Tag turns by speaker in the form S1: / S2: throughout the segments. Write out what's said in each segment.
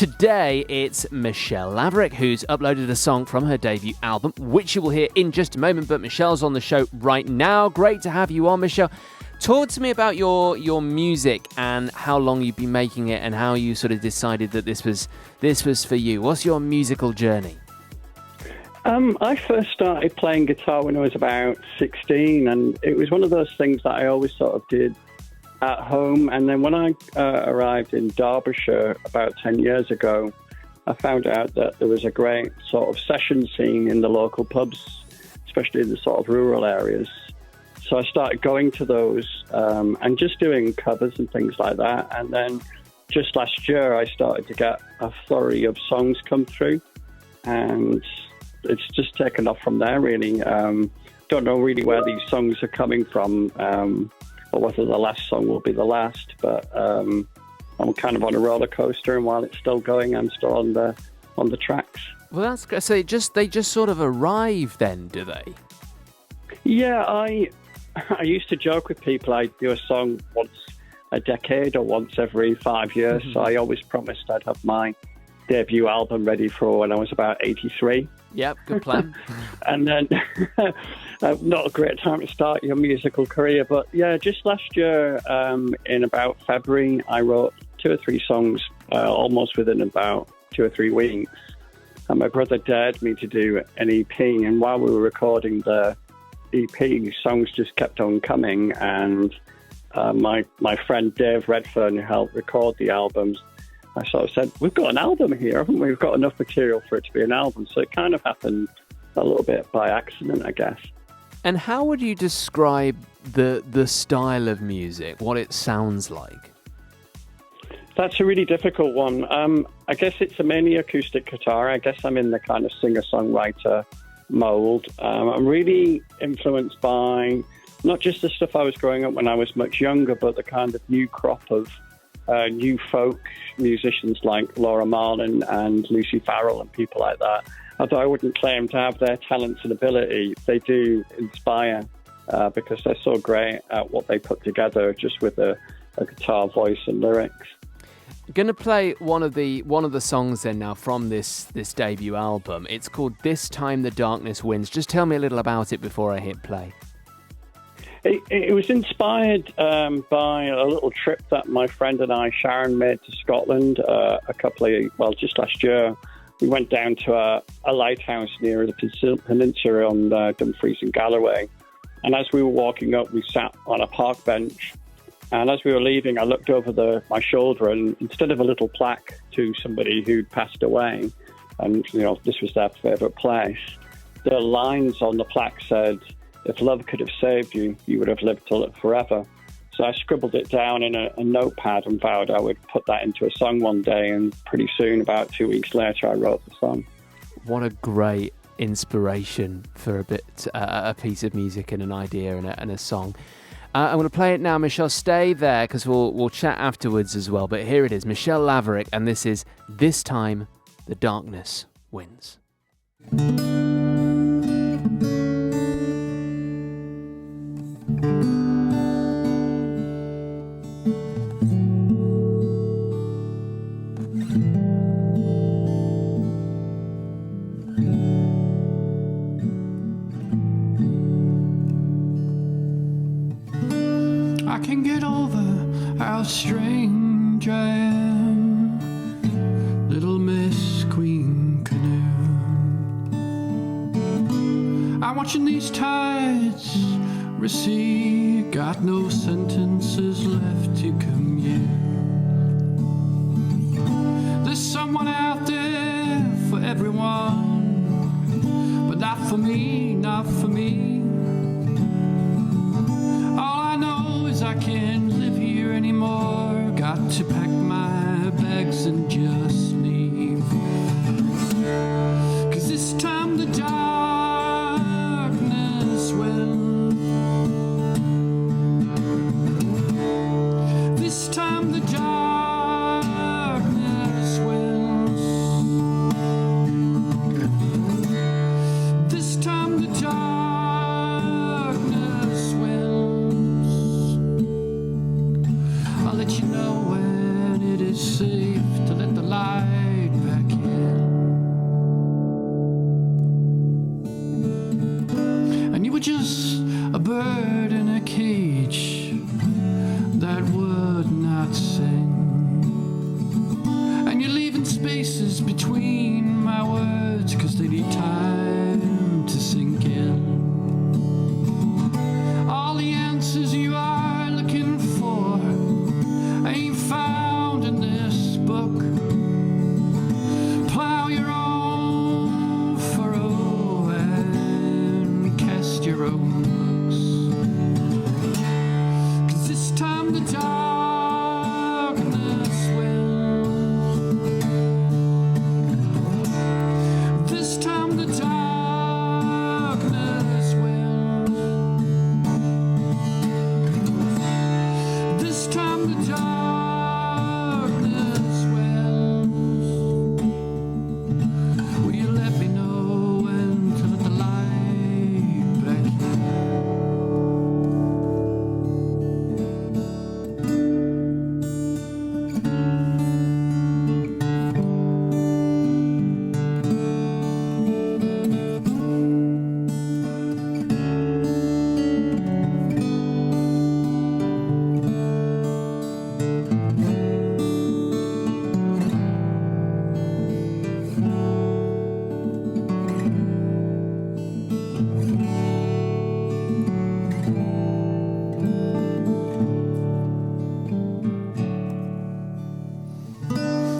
S1: today it's Michelle Laverick who's uploaded a song from her debut album, which you will hear in just a moment, but Michelle's on the show right now. Great to have you on, Michelle. Talk to me about your music and how long you've been making it and how you sort of decided that this was for you. What's your musical journey?
S2: I first started playing guitar when I was about 16, and it was one of those things that I always sort of did at home. And then when I arrived in Derbyshire about 10 years ago, I found out that there was a great sort of session scene in the local pubs, especially in the sort of rural areas. So I started going to those and just doing covers and things like that. And then just last year, I started to get a flurry of songs come through, and it's just taken off from there, really. Don't know really where these songs are coming from, or whether the last song will be the last, but I'm kind of on a roller coaster, and while it's still going, I'm still on the tracks.
S1: Well, that's great. So they just sort of arrive then, do they?
S2: Yeah, I used to joke with people I'd do a song once a decade or once every 5 years. So I always promised I'd have my debut album ready for when I was about 83.
S1: Yep, good plan.
S2: And then, not a great time to start your musical career, but yeah, just last year, in about February, I wrote 2 or 3 songs, almost within about 2 or 3 weeks. And my brother dared me to do an EP, and while we were recording the EP, songs just kept on coming, and my friend Dave Redfern, who helped record the albums, I sort of said, we've got an album here, haven't we? We've got enough material for it to be an album. So it kind of happened a little bit by accident, I guess.
S1: And how would you describe the style of music, what it sounds like?
S2: That's a really difficult one. I guess it's mainly acoustic guitar. I guess I'm in the kind of singer-songwriter mold. I'm really influenced by not just the stuff I was growing up when I was much younger, but the kind of new crop of new folk musicians like Laura Marlin and Lucy Farrell and people like that. Although I wouldn't claim to have their talents and ability, they do inspire because they're so great at what they put together just with a guitar voice and lyrics.
S1: I'm going to play one of the songs then now from this debut album. It's called This Time the Darkness Wins. Just tell me a little about it before I hit play.
S2: It was inspired by a little trip that my friend and I, Sharon, made to Scotland just last year. We went down to a lighthouse near the peninsula on Dumfries and Galloway. And as we were walking up, we sat on a park bench. And as we were leaving, I looked over my shoulder, and instead of a little plaque to somebody who'd passed away, and this was their favourite place, the lines on the plaque said, "If love could have saved you, you would have lived to live forever." So I scribbled it down in a notepad and vowed I would put that into a song one day. And pretty soon, about 2 weeks later, I wrote the song.
S1: What a great inspiration for a piece of music and an idea and a song. I'm going to play it now. Michelle, stay there because we'll chat afterwards as well. But here it is, Michelle Laverick, and this is This Time the Darkness Wins.
S3: I can get over how strange I am, little Miss Queen Canoe. I'm watching these tides recede, got no sentences left to commute. There's someone out there for everyone, but not for me, not for me. I can't live here anymore. Got to pack my bags and just leave. 'Cause this time the darkness will. This time the darkness wins. This time the darkness wins. I'll let you know when it is safe to let the light spaces between my words, 'cause they need time to sink in. All the answers you are looking for ain't found in this book. Plow your own furrow and cast your own looks. 'Cause this time the darkness wins. This time the darkness wins. This time the darkness wins. Will you let me know when to let the light back in?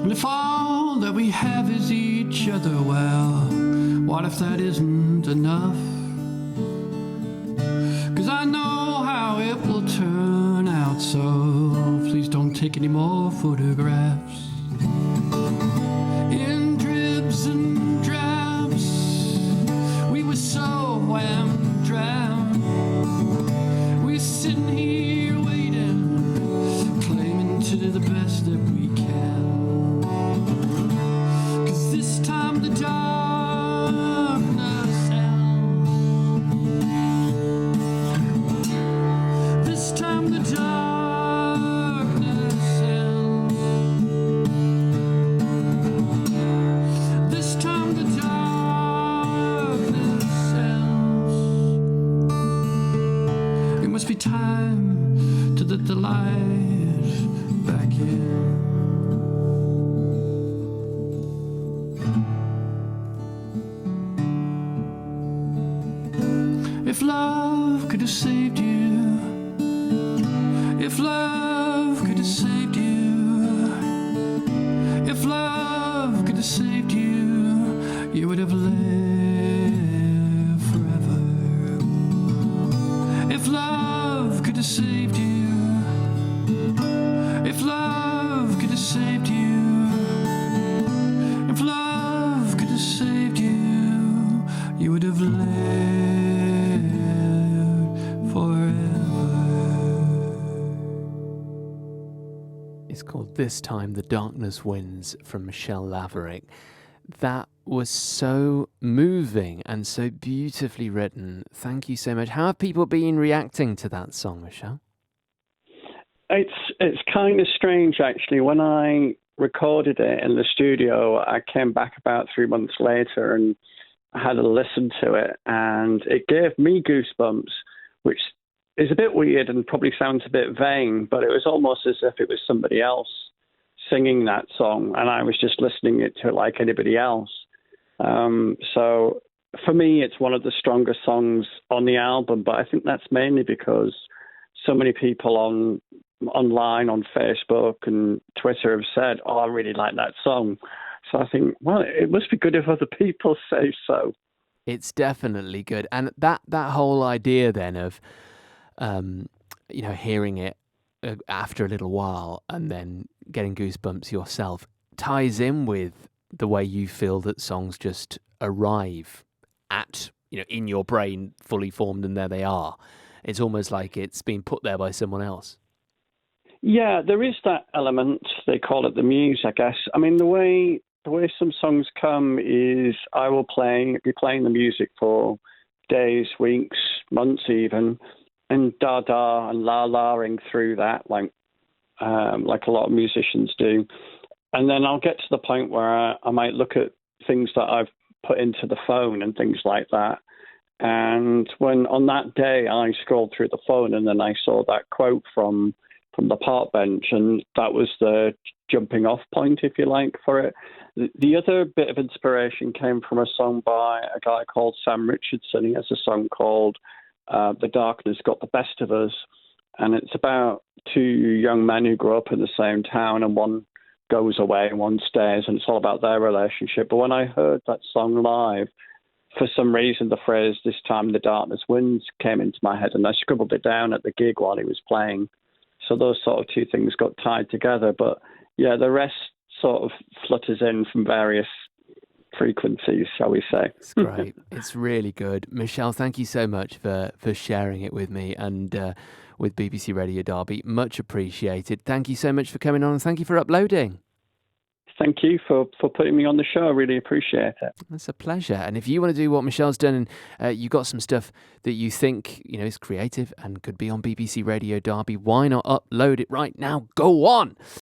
S3: And if all that we have is each other, well, what if that isn't enough? 'Cause I know how it will turn out, so please don't take any more photographs. In dribs and drabs, we were so wham drowned. We're sitting here waiting, claiming to do the best that we can. 'Cause this time the darkness ends. This time the darkness ends. This time the darkness ends. It must be time to let the light back in. If love could have saved you, if love could have saved you, if love could have saved you, you would have lived forever. If love could have saved you, if love could have saved you, if love could have saved you, you would have lived forever.
S1: It's called This Time the Darkness Wins from Michelle Laverick. That was so moving and so beautifully written. Thank you so much. How have people been reacting to that song, Michelle?
S2: It's kind of strange, actually. When I recorded it in the studio, I came back about 3 months later and I had a listen to it, and it gave me goosebumps, which is a bit weird and probably sounds a bit vain, but it was almost as if it was somebody else singing that song, and I was just listening it to it like anybody else. So for me, it's one of the strongest songs on the album, but I think that's mainly because so many people online on Facebook and Twitter have said, "Oh, I really like that song." So I think, well, it must be good if other people say so.
S1: It's definitely good. And that whole idea then of, hearing it after a little while and then getting goosebumps yourself ties in with the way you feel that songs just arrive at, in your brain fully formed, and there they are. It's almost like it's been put there by someone else.
S2: Yeah, there is that element. They call it the muse, I guess. I mean, the way some songs come is I will be playing the music for days, weeks, months even, and da-da and la-la-ing through that like a lot of musicians do. And then I'll get to the point where I might look at things that I've put into the phone and things like that. And when on that day I scrolled through the phone and then I saw that quote from from the park bench, and that was the jumping off point, if you like, for it. The other bit of inspiration came from a song by a guy called Sam Richardson. He has a song called The Darkness Got the Best of Us, and it's about two young men who grow up in the same town, and one goes away and one stays, and it's all about their relationship. But when I heard that song live, for some reason, the phrase "this time the darkness wins" came into my head, and I scribbled it down at the gig while he was playing. So those sort of two things got tied together. But yeah, the rest sort of flutters in from various frequencies, shall we say.
S1: It's great. It's really good. Michelle, thank you so much for sharing it with me and with BBC Radio Derby. Much appreciated. Thank you so much for coming on, and thank you for uploading.
S2: Thank you for putting me on the show. I really appreciate it.
S1: It's a pleasure. And if you want to do what Michelle's done, and you got some stuff that you think is creative and could be on BBC Radio Derby, why not upload it right now? Go on.